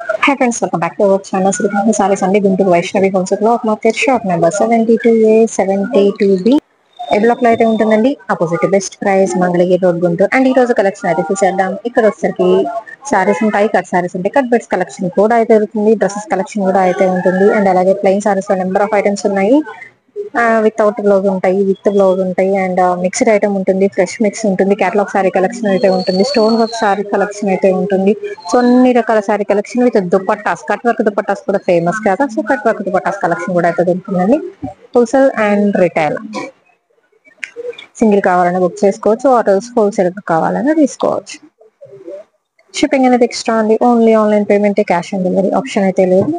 Hi friends, welcome back to our channel. Sri Sarees and Guntur Vaishnavi Wholesale Block Market Shop number 72A 72B. A black లో అయితే ఉంటుందండి, opposite best price Mangalagiri road Guntur. And ఈ రోజు collection అయితే చూసేద్దాం. ఇక్కడ వచ్చేసరికి సారీస్ ఉంటాయి, కట్ సారీస్ ఉంటాయి, కట్ బెడ్స్ కలెక్షన్ కూడా అయితే ఉంటుంది, డ్రెస్సెస్ కలెక్షన్ కూడా అయితే ఉంటుంది. అండ్ అలాగే ప్లెయిన్ సారీస్ లో నెంబర్ ఆఫ్ ఐటమ్స్ ఉన్నాయి. వితౌట్ బ్లౌజ్ ఉంటాయి, విత్ బ్లౌజ్ ఉంటాయి, అండ్ మిక్స్డ్ ఐటమ్ ఉంటుంది, ఫ్రెష్ మిక్స్ ఉంటుంది, క్యాటలాగ్ సారీ కలెక్షన్ అయితే ఉంటుంది, స్టోన్ వర్క్ సారీ కలెక్షన్ అయితే ఉంటుంది. సో అన్ని రకాల sari collection with dupattas, cut work dupattas కూడా ఫేమస్ కదా, so cut work dupattas collection కూడా అయితే దొరుకుతుందండి. హోల్సేల్ అండ్ రిటైల్, సింగిల్ కావాలని బుక్ చేసుకోవచ్చు, ఆర్డర్స్ హోల్సేల్ కావాలని తీసుకోవచ్చు. షిప్పింగ్ అనేది ఎక్స్ట్రా ఉంది, only online payment, cash on delivery option అయితే లేదు.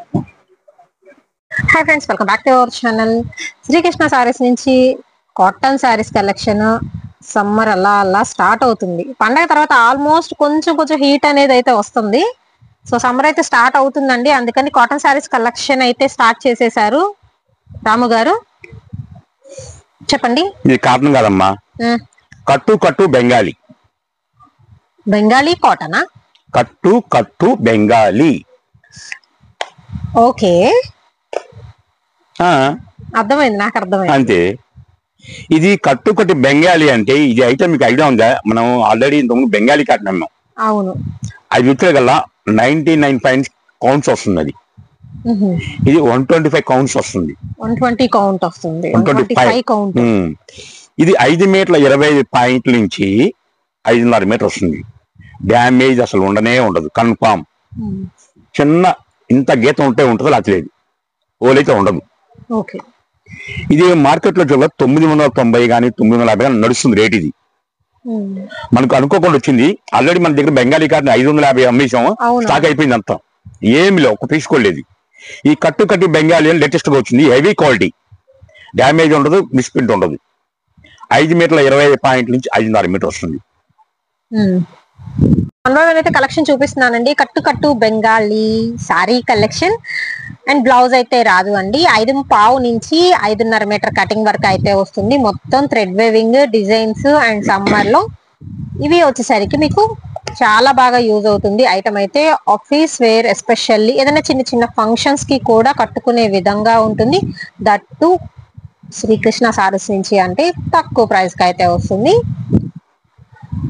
Hi friends, welcome back to our channel. Srikrishna saris నుంచి కాటన్ సారీస్ కలెక్షన్. సమ్మర్ అలా అలా స్టార్ట్ అవుతుంది, పండగ తర్వాత ఆల్మోస్ట్ కొంచెం హీట్ అనేది అయితే వస్తుంది. సో సమ్మర్ అయితే స్టార్ట్ అవుతుందండి, అందుకని కాటన్ సారీస్ కలెక్షన్ అయితే స్టార్ట్ చేసేసారు. రాము గారు చెప్పండి. ఇది కాటన్ కాదమ్మా, కట్టు కట్టు బెంగాలీ. బెంగాలీ కాటనా? కట్టు కట్టు బెంగాలీ. ఓకే, అర్థమైంది, నాకు అర్థమైంది. అంతే. ఇది కట్టు కట్టు బెంగాలీ అంటే ఇది ఐటమ్ మీకు ఐడియా ఉందా? మనం ఆల్రెడీ ఇంతకుముందు బెంగాలీ కాటన్ అన్నాం. అవును, అది విత్తలే గల్లా 99 పాయింట్స్ కౌంట్స్ వస్తుంది. అది ఇది 125 కౌంట్స్ వస్తుంది. 120 కౌంట్ వస్తుంది, 125 కౌంట్. ఇది 5 మీటర్ల 25 పాయింట్ల నుంచి 5.5 మీటర్ వస్తుంది. డ్యామేజ్ అసలు ఉండనే ఉండదు, కన్ఫామ్. చిన్న ఇంత గీత ఉంటే ఉంటుంది, అది లేదు, ఓలైతే ఉండదు. ఓకే, ఇది మార్కెట్ లో చూడ 990 కానీ 950 కానీ నడుస్తుంది రేట్. ఇది మనకు అనుకోకుండా వచ్చింది. ఆల్రెడీ మన దగ్గర బెంగాలీ కాటన్ 550 అమ్మేసాము, స్టాక్ అయిపోయింది అంతా, ఏమి లేవు, ఒక తీసుకోలేదు. ఈ కట్టు కట్టు బెంగాలీ అని లేటెస్ట్ గా వచ్చింది, హెవీ క్వాలిటీ, డ్యామేజ్ ఉండదు, మిస్ప్రింట్ ఉండదు. 5 మీటర్ల 25 పాయింట్ల నుంచి 5.5 మీటర్ వస్తుంది. అయితే కలెక్షన్ చూపిస్తున్నానండి, కట్టు కట్టు Bengali sorry collection. And blouse అయితే రాదు అండి, 5.5 నుంచి 5.5 మీటర్ కటింగ్ వర్క్ అయితే వస్తుంది. మొత్తం thread weaving designs. And summer లో ఇవి వచ్చేసరికి మీకు చాలా బాగా యూజ్ అవుతుంది ఐటమ్ అయితే. ఆఫీస్ వేర్, ఎస్పెషల్లీ ఏదైనా చిన్న చిన్న ఫంక్షన్స్ కి కూడా కట్టుకునే విధంగా ఉంటుంది. దట్టు శ్రీకృష్ణ సారీస్ నుంచి అంటే తక్కువ ప్రైస్ కి అయితే వస్తుంది.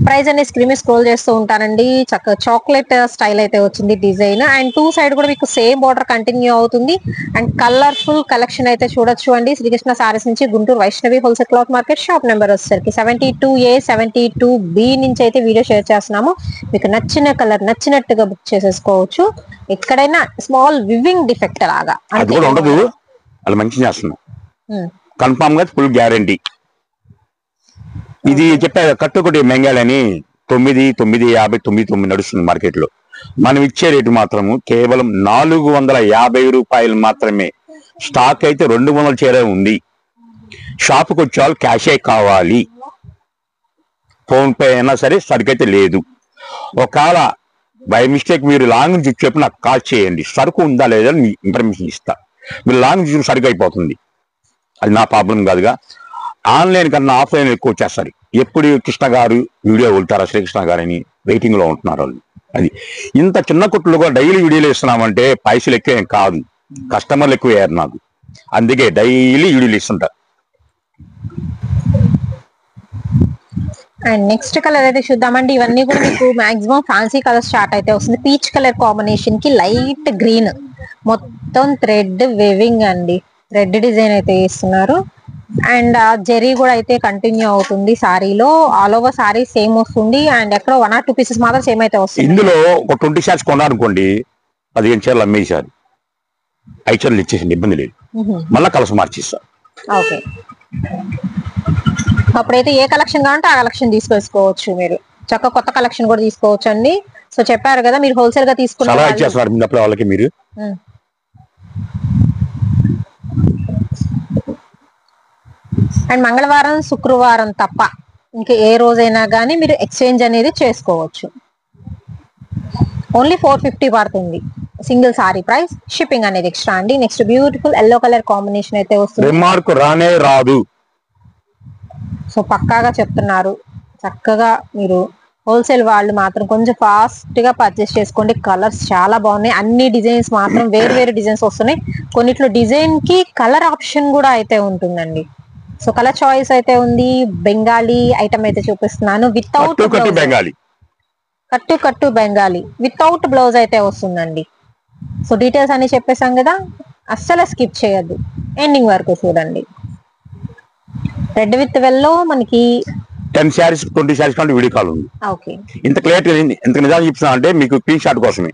ప్రైస్ అనేది స్క్రీన్ మీద స్క్రోల్ చేస్తూ ఉంటానండి. చక్కగా చాక్లెట్ స్టైల్ అయితే వచ్చింది డిజైన్. అండ్ టూ సైడ్ కూడా మీకు సేమ్ బార్డర్ కంటిన్యూ అవుతుంది. అండ్ కలర్ఫుల్ కలెక్షన్ అయితే చూడొచ్చు అండి. శ్రీకృష్ణ సారీస్ నుంచి Guntur Vaishnavi wholesale cloth market, shop number వచ్చేసరికి 72A 72B నుంచి అయితే వీడియో షేర్ చేస్తున్నాము. మీకు నచ్చిన కలర్ నచ్చినట్టుగా బుక్ చేసేసుకోవచ్చు. ఎక్కడైనా స్మాల్ వివింగ్ డిఫెక్ట్ లాగా కన్ఫామ్ గా ఫుల్ గ్యారంటీ. ఇది చెప్పా కట్టుకొట్టి బెంగాలీ అని 9,950 నడుస్తుంది మార్కెట్ లో. మనం ఇచ్చే రేటు మాత్రము కేవలం 450 రూపాయలు మాత్రమే. స్టాక్ అయితే 200 చేరే ఉంది. షాప్కి వచ్చేవాళ్ళు క్యాషే కావాలి, ఫోన్ పే అయినా సరే, సరుకు అయితే లేదు. ఒకవేళ బై మిస్టేక్ మీరు లాంగ్ నుంచి చెప్పి నాకు కాల్ చేయండి, సరుకు ఉందా లేదా మీ ఇన్ఫర్మేషన్ ఇస్తా. మీరు లాంగ్ నుంచి సరుకు అయిపోతుంది, అది నా ప్రాబ్లం కాదుగా. ఆన్లైన్ కన్నా ఆఫ్లైన్ ఎక్కువ వచ్చేస్తారు. ఎప్పుడు కృష్ణ గారు వీడియో వెళ్తారా, శ్రీకృష్ణ గారని వెయిటింగ్ లో ఉంటున్నారు వాళ్ళు. అది ఇంత చిన్న కుట్లు కూడా డైలీ వీడియోలు ఇస్తున్నామంటే పైసలు ఎక్కువ ఏం కాదు, కస్టమర్లు ఎక్కువ అయ్యారు నాకు, అందుకే డైలీ వీడియోలు ఇస్తుంటా. అండ్ నెక్స్ట్ కలర్ అయితే చూద్దామండి. ఇవన్నీ కూడా మీకు మాక్సిమం ఫ్యాన్సీ కలర్ స్టార్ట్ అయితే వస్తుంది. పీచ్ కలర్ కాంబినేషన్ కి లైట్ గ్రీన్, మొత్తం థ్రెడ్ వేవింగ్ అండి, థ్రెడ్ డిజైన్ అయితే ఇస్తున్నారు. అండ్ జెరీ కూడా అయితే కంటిన్యూ అవుతుంది సారీలో. ఆల్ ఓవర్ సారీ సేమ్ వస్తుంది. అండ్ ఎక్కడో 1 or 2 పీసెస్ మాత్రం సేమ్ అయితే వస్తుంది. ఇందులో ఒక 20 షార్ట్స్ కొన్నారనుకోండి, 15 చీరలు అమ్మేసారు, 5 చీరలు ఇచ్చేసింది, ఇబ్బంది లేదు, మళ్ళీ కలసం మార్చేస్తారు. ఓకే, అప్పుడైతే ఏ కలెక్షన్ కావాలంటే ఆ కలెక్షన్ తీసుకొచ్చుకోవచ్చు. మీరు చక్కగా కొత్త కలెక్షన్ కూడా తీసుకోవచ్చు అండి. సో చెప్పారు కదా, మీరు హోల్సేల్ గా తీసుకున్నారు వాళ్ళకి మీరు. అండ్ మంగళవారం శుక్రవారం తప్ప ఇంకా ఏ రోజైనా కానీ మీరు ఎక్స్చేంజ్ అనేది చేసుకోవచ్చు. ఓన్లీ 450 పడుతుంది సింగిల్ సారీ ప్రైస్. షిప్పింగ్ అనేది ఎక్స్ట్రా అండి. Next beautiful yellow colour combination అయితే వస్తుంది. రిమార్క్ రానే రాదు, సో పక్కాగా చెప్తున్నారు. చక్కగా మీరు హోల్సేల్ వాళ్ళు మాత్రం కొంచెం ఫాస్ట్ గా పర్చేస్ చేసుకోండి. కలర్స్ చాలా బాగున్నాయి. అన్ని డిజైన్స్ మాత్రం వేరు వేరు డిజైన్స్ వస్తున్నాయి. కొన్నిట్లో డిజైన్ కి కలర్ ఆప్షన్ కూడా అయితే ఉంటుందండి. సో కలర్ చాయిస్ అయితే ఉంది. బెంగాలీ ఐటమ్ అయితే చూపిస్తున్నాను. వితౌట్ బెంగాలీ కట్టు బెంగాలీ వితౌట్ బ్లౌజ్ అయితే వస్తుందండి. సో డీటెయిల్స్ అన్ని చెప్పేసాం కదా, అస్సలు స్కిప్ చేయొద్దు, ఎండింగ్ వరకు చూడండి. రెడ్ విత్ వెల్లో మనకి 10 శారీస్ 20 శారీస్ కంటే వీడియో కాల్ ఉంది. ఓకే, ఇంత క్లియర్ ఎంత నిజాలు చెప్తున్నా అంటే మీకు స్క్రీన్ షాట్ కోసమే.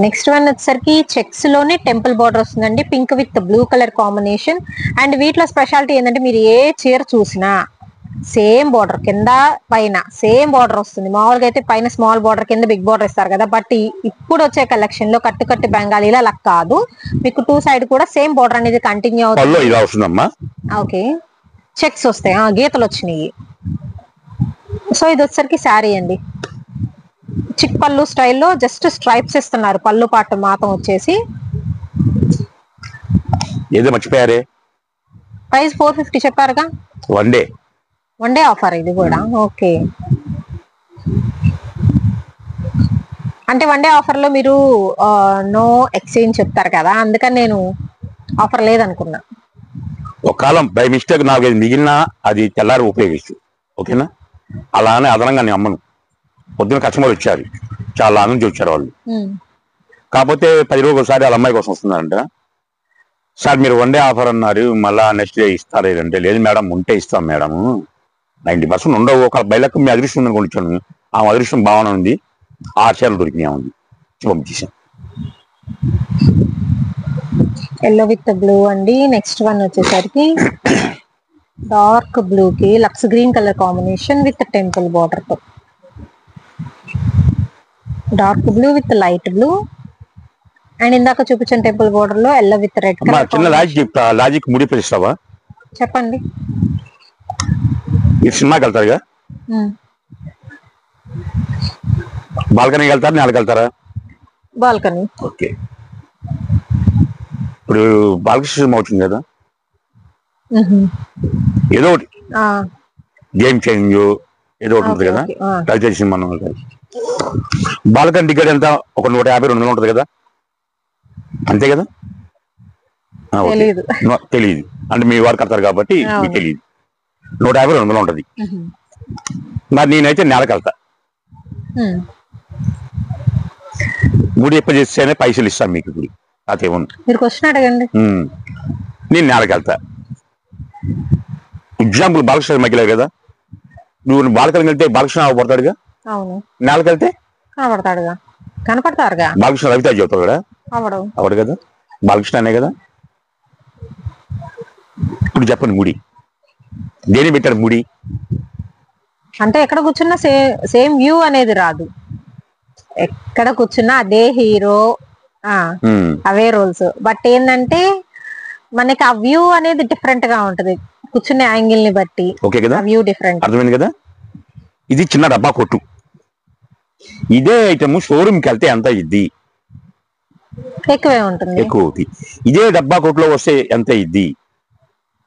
నెక్స్ట్ వన్ వచ్చేసరికి చెక్స్ లోనే టెంపుల్ బార్డర్ వస్తుందండి. Pink with blue colour combination. And వీటిలో స్పెషాలిటీ ఏంటంటే మీరు ఏ చీర చూసినా సేమ్ బార్డర్, కింద పైన సేమ్ బార్డర్ వస్తుంది. మామూలుగా అయితే పైన స్మాల్ బార్డర్ కింద బిగ్ బార్డర్ ఇస్తారు కదా, బట్ ఇప్పుడు వచ్చే కలెక్షన్ లో కట్టు బెంగాలీలో అలా కాదు. మీకు 2 సైడ్ కూడా సేమ్ బార్డర్ అనేది కంటిన్యూ అవుతుంది. ఓకే, చెక్స్ వస్తాయి, గీతలు వచ్చినాయి. సో ఇది వచ్చేసరికి శారీ అండి. చిక్ పళ్ళు స్టైల్లో జస్ట్ స్ట్రైప్స్ ఇస్తున్నారు. పళ్ళు పాటు మాత్రం వచ్చేసి ఏదో మర్చిపోయారే, ప్రైస్ 450 చెప్పారుగా. వన్ డే ఆఫర్ ఇది కూడా. ఓకే, అంటే వన్ డే ఆఫర్ లో మీరు నో ఎక్స్చేంజ్ చెప్తారు కదా, అందుకని నేను ఆఫర్ లేదనుకున్నా. ఒక కాలం బై మిస్టేక్ నాకు మిగిలిన అది తెల్లారి ఉపయోగిస్తూ, ఓకేనా. అలానే అదనంగా నేను అమ్మను. పొద్దున కస్టమర్ వచ్చారు, చాలా ఆనందించి వచ్చారు వాళ్ళు. కాకపోతే 10 రోజులు ఒకసారి వాళ్ళ అమ్మాయి కోసం వస్తున్నారంట. సార్ మీరు వన్ డే ఆఫర్ అన్నారు, మళ్ళా నెక్స్ట్ డే ఇస్తారా అంటే, లేదు మేడం ఉంటే ఇస్తాం మేడం, 90% ఉండవు. ఒక బయలకు మీ అదృష్టం ఉందని కొనిచ్చాను, ఆ అదృష్టం బాగానే ఉంది. 6 చీరలు దొరికినాయి ఉంది, పంపించేసాను. ఎల్లో విత్ బ్లూ అండి. నెక్స్ట్ వన్ వచ్చేసరికి డార్క్ బ్లూ కి లక్స్ green colour combination with temple border తో. Dark blue with light blue. And ఇందాక చూపించిన టెంపుల్ బోర్డర్ లో ఎల్లో విత్ రెడ్ కలర్. చిన్న లాజిక్ చెప్తా, లాజిక్ ముడి పిలుస్తావా? చెప్పండి. ఈ సినిమాకి వెళ్తారుగా, బాల్కనీకి వెళ్తారా, నేలకి వెళ్తారా? బాల్కనీ. ఓకే, ఇప్పుడు బాలకృష్ణ సినిమా వచ్చింది కదా, ఏదో ఒకటి గేమ్ చేంజ్ ఏదో ఒకటి ఉంటుంది కదా, రవితేజ సినిమా. బాల్కనీ టికెట్ ఎంత? ఒక 150-200 ఉంటుంది కదా, అంతే కదా? తెలియదు అంటే మీ వారు కడతారు కాబట్టి మీకు తెలియదు. 150-200 ఉంటుంది. మరి నేనైతే నెలకు వెళ్తా, ముడి ఎప్ప చేస్తేనే పైసలు ఇస్తాను మీకు. ఇప్పుడు మీరు క్వశ్చన్ అడగండి. నేను నెలకు వెళ్తా. ఎగ్జాంపుల్ బాలకృష్ణ మగ్గిలేదు కదా, నువ్వు బాలకృష్ణ వెళ్తే బాలకృష్ణ పడతాడుగా, నెలకు వెళ్తే కనపడతాడుగా, కనపడతారుగా. బాలకృష్ణ రవితేజ చెబుతాడు కదా, అవడు కదా, బాలకృష్ణ అనే కదా. ఇప్పుడు చెప్పండి, ముడి దేని పెట్టారు? ముడి అంటే ఎక్కడ కూర్చున్నా సేమ్ వ్యూ అనేది రాదు. ఎక్కడ కూర్చున్నా అదే హీరో, అవే రోల్స్. బట్ ఏంటంటే మనకి ఆ వ్యూ అనేది డిఫరెంట్ గా ఉంటది, కూర్చునే యాంగిల్ ని బట్టి. ఓకే కదా, వ్యూ డిఫరెంట్. అర్థమైంది కదా. ఇది చిన్న డబ్బా కొట్టు. ఇదే ఐటమ్ షోరూమ్కి వెళ్తే ఎంత ఇద్ది? ఎక్కువే ఉంటుంది. ఎక్కువ అవుతుంది. ఇదే డబ్బా కొట్టులో వస్తే ఎంత ఇద్ది?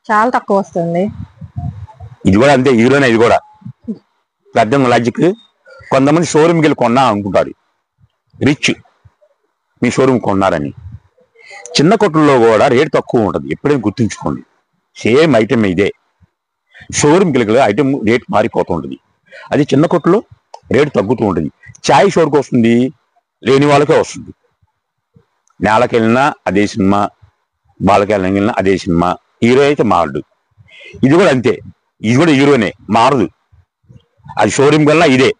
చాలా తక్కువ వస్తుంది. ఇది కూడా అంతే, హీరోనే. ఇది కూడా అర్థం లాజిక్. కొంతమంది షోరూమ్కి వెళ్ళి కొన్నా అనుకుంటారు, రిచ్ మీ షోరూమ్ కొన్నారని. చిన్న కొట్టుల్లో కూడా రేట్ తక్కువ ఉంటుంది, ఎప్పుడైనా గుర్తుంచుకోండి. సేమ్ ఐటమ్ ఇదే, షోరూమ్కి వెళ్ళి ఐటమ్ రేట్ మారిపోతుంటుంది. అది చిన్న కొట్టులో రేటు తగ్గుతూ ఉంటుంది. ఛాయ్ షోర్కి వస్తుంది, లేని వాళ్ళకే వస్తుంది. నేలకి వెళ్ళినా అదే సినిమా, బాలకెళ్ళకి వెళ్ళినా అదే సినిమా. హీరో అయితే మారడు. ఇది కూడా అంతే, ఇది కూడా హీరోనే, మారదు. అది షోరూమ్కి వెళ్ళినా ఇదే,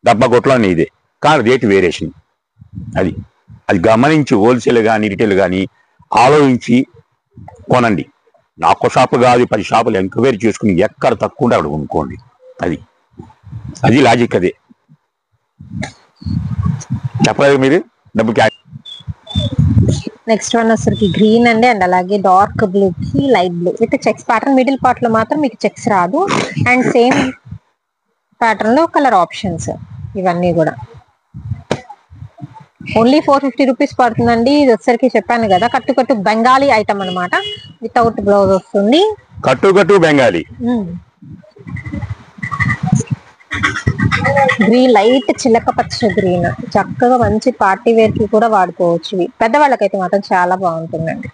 డబ్బా కొట్లోనే ఇదే, కానీ రేటు వేరియేషన్. అది అది గమనించి హోల్సేల్ కానీ రిటైల్ కానీ ఆలోచించి కొనండి. నాకు షాపు కాదు, 10 షాపులు ఎంక్వైరీ చేసుకుని ఎక్కడ తక్కువ ఉంటే అక్కడ కొనుక్కోండి. అది లాజిక్. అదే చెప్పలేదు మీరు. డబ్బు క్యాష్. నెక్స్ట్ వన్ వచ్చరికి గ్రీన్ అండి, అండ్ అలాగే డార్క్ బ్లూ కి light blue with checks pattern. Middle part లో మాత్రం మీకు చెక్స్ రాదు, అండ్ సేమ్ ప్యాటర్న్ లో కలర్ ఆప్షన్స్. ఇవన్నీ కూడా ఓన్లీ 450 రూపీస్ పడుతుందండి. ఇది వచ్చరికి చెప్పాను కదా, కట్టు బెంగాలీ ఐటమ్ అనమాట. వితౌట్ బ్లౌజ్ వస్తుంది. కట్టు బెంగాలీ. గ్రీన్ లైట్ చిలక పచ్చ గ్రీన్, చక్కగా మంచి పార్టీ వేర్ కి కూడా వాడుకోవచ్చు. పెద్దవాళ్ళకైతే మాత్రం చాలా బాగుంటుందండి.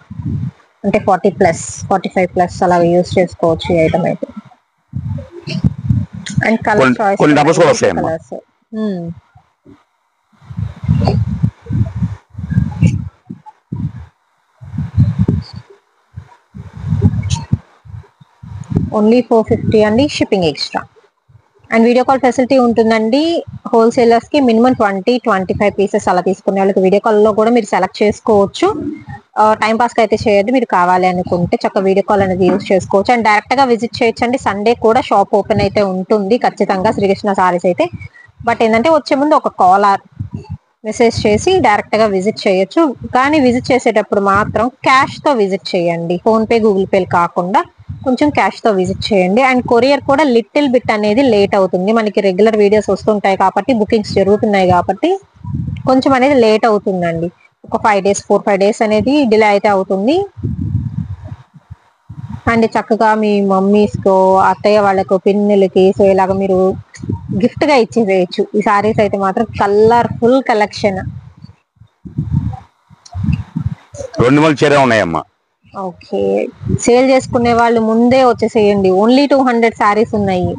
అంటే 40+, 45+ అలా యూజ్ చేసుకోవచ్చు ఈ ఐటమ్ అయితే. And colour choice colours. Only 450 అండి, shipping extra. And video call facility ఉంటుందండి. హోల్సేలర్స్ కి మినిమం 20-25 పీసెస్ అలా తీసుకునే వాళ్ళకి వీడియో కాల్ లో కూడా మీరు సెలెక్ట్ చేసుకోవచ్చు. టైం పాస్ కి అయితే చేయొద్దు, మీరు కావాలి అనుకుంటే చక్కగా వీడియో కాల్ అనేది యూజ్ చేసుకోవచ్చు. అండ్ డైరెక్ట్ గా విజిట్ చేయొచ్చండి. సండే కూడా షాప్ ఓపెన్ అయితే ఉంటుంది ఖచ్చితంగా శ్రీకృష్ణ సారీస్ అయితే. బట్ ఏంటంటే వచ్చే ముందు ఒక కాల్ ఆర్ మెసేజ్ చేసి డైరెక్ట్ గా విజిట్ చేయొచ్చు. కానీ విజిట్ చేసేటప్పుడు మాత్రం క్యాష్ తో విజిట్ చేయండి. ఫోన్ పే, గూగుల్ పే కాకుండా కొంచెం క్యాష్ తో విజిట్ చేయండి. అండ్ కొరియర్ కూడా లిటిల్ బిట్ అనేది లేట్ అవుతుంది. మనకి రెగ్యులర్ వీడియోస్ వస్తుంటాయి కాబట్టి, బుకింగ్స్ జరుగుతున్నాయి కాబట్టి కొంచెం అనేది లేట్ అవుతుందండి. ఒక 5 days 4-5 days అనేది డిలే అయితే అవుతుంది. అండ్ చక్కగా మీ మమ్మీస్ కో, అత్తయ్య వాళ్ళకు, పిన్నులకి సో ఇలాగ మీరు గిఫ్ట్ గా ఇచ్చేసేయచ్చు. ఈ సారీస్ అయితే మాత్రం కలర్ఫుల్ కలెక్షన్. 200 చీర ఉన్నాయమ్మా. ఓకే, సేల్ చేసుకునే వాళ్ళు ముందే వచ్చేసేయండి. ఓన్లీ 200 సారీస్ ఉన్నాయి.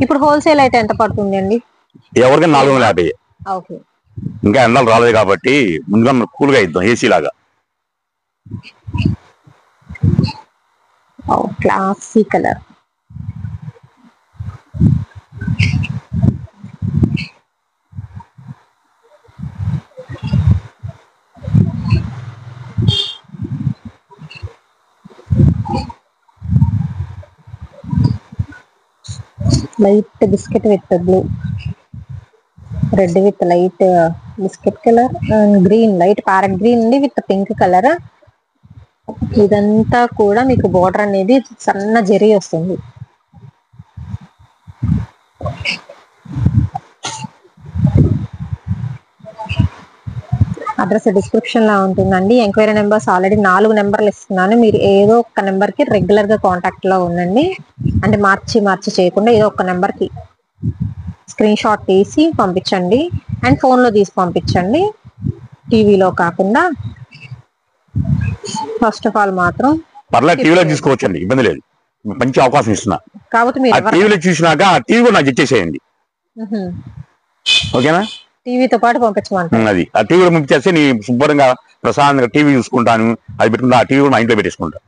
ఇప్పుడు హోల్సేల్ అయితే ఎంత పడుతుంది అండి? ఎవరికి 450. ఓకే, ఇంకా ఎండలు రాలేదు కాబట్టి ముందుగా మనం కూల్గా ఇద్దాం, ఏసీ లాగా. Classy colour. Light biscuit with blue, red with light biscuit colour, and green light parrot green ఉంది విత్ పింక్ కలర్. ఇదంతా కూడా మీకు బోర్డర్ అనేది సన్న జరీ వస్తుంది. అడ్రస్ డిస్క్రిప్షన్ లో ఉంటుందండి. ఎంక్వైరీ నెంబర్స్ ఆల్రెడీ 4 నెంబర్లు ఇస్తున్నాను. మీరు ఏదో ఒక నెంబర్ కి రెగ్యులర్ గా కాంటాక్ట్ లో ఉండండి. అంటే మార్చి చేయకుండా ఏదో ఒక నెంబర్ కి స్క్రీన్ షాట్ తీసి పంపించండి. అండ్ ఫోన్ లో తీసి పంపించండి, టీవీలో కాకుండా. ఫస్ట్ ఆఫ్ ఆల్ మాత్రం పర్లేదు, టీవీలో తీసుకోవచ్చండి, ఇబ్బంది లేదు. మంచి అవకాశం ఇస్తున్నా కాబట్టి మీరు టీవీలో చూసినాక ఆ టీవీ కూడా నాకు ఇచ్చేసేయండి. ఓకేనా? టీవీతో పాటు పంపించమంటారు. అది ఆ టీవీలో పంపించేస్తే నీ శుభ్రంగా ప్రశాంతంగా టీవీ చూసుకుంటాను. అది పెట్టుకుంటా, ఆ టీవీ కూడా మా ఇంట్లో పెట్టేసుకుంటా.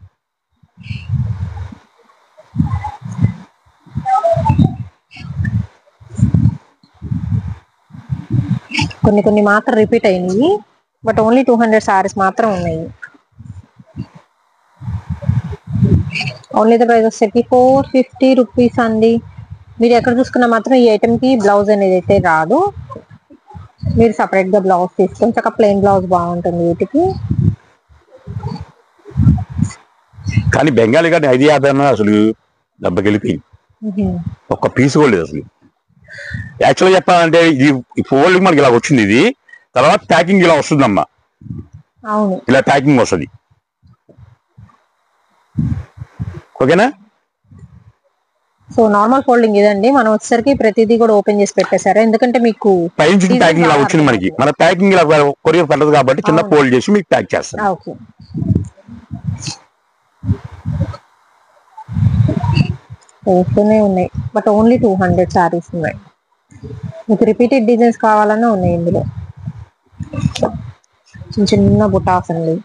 కొన్ని మాత్రం రిపీట్ అయినాయి. బట్ ఓన్లీ 200 సారీస్ మాత్రం ఉన్నాయి. ఓన్లీ ద ప్రైస్ వచ్చేసరికి 450 రూపీస్ అండి. మీరు ఎక్కడ చూసుకున్నా మాత్రం ఈ ఐటమ్ కి బ్లౌజ్ అనేది అయితే రాదు. మీరు సపరేట్ గా బ్లౌజ్ తీసుకొని చక్కగా ప్లెయిన్ బ్లౌజ్ బాగుంటుంది వీటికి. కానీ బెంగాలీ కానీ 550 అన్న అసలు దెబ్బకి వెళ్ళిపోయింది. ఒక్క పీస్ కూడా లేదు అసలు. యాక్చువల్గా చెప్పాలంటే ఈ ఫోల్డింగ్ మనకి ఇలా వచ్చింది, ఇది తర్వాత ప్యాకింగ్ ఇలా వస్తుందమ్మా. అవును, ఇలా ప్యాకింగ్ వస్తుంది. ఓకేనా? సో నార్మల్ ఫోల్డింగ్ ఇదండి. మనం వచ్చేసరికి ప్రతిదీ కూడా ఓపెన్ చేసి పెట్టేశారు, ఎందుకంటే మీకు పైన ప్యాకింగ్ ఇలా వచ్చింది. మనకి మన ప్యాకింగ్ ఇలా కొరియర్ పెట్టదు కాబట్టి చిన్న ఫోల్డ్ చేసి మీకు ప్యాక్ చేస్తాం. ఓకే, వస్తూనే ఉన్నాయి. బట్ ఓన్లీ 200 సారీస్ ఉన్నాయి. మీకు రిపీటెడ్ డిజైన్స్ కావాలన్నా ఉన్నాయి ఇందులో. చిన్న బుటాస్ అండి.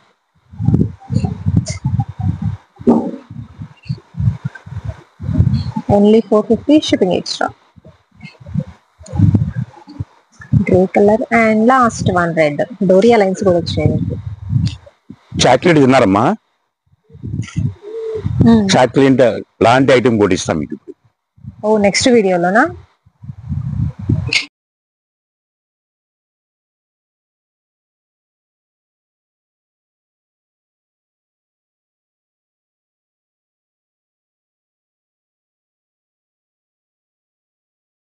Only 450, shipping extra. Grey colour and last one red. Doria lines కూడా వచ్చాయి. చాక్లెట్ తిన్నారమ్మా? చాక్లెట్ లాంటి ఐటమ్ కూడా ఇస్తాం మీకు. ఓ, నెక్స్ట్ వీడియోలోనా?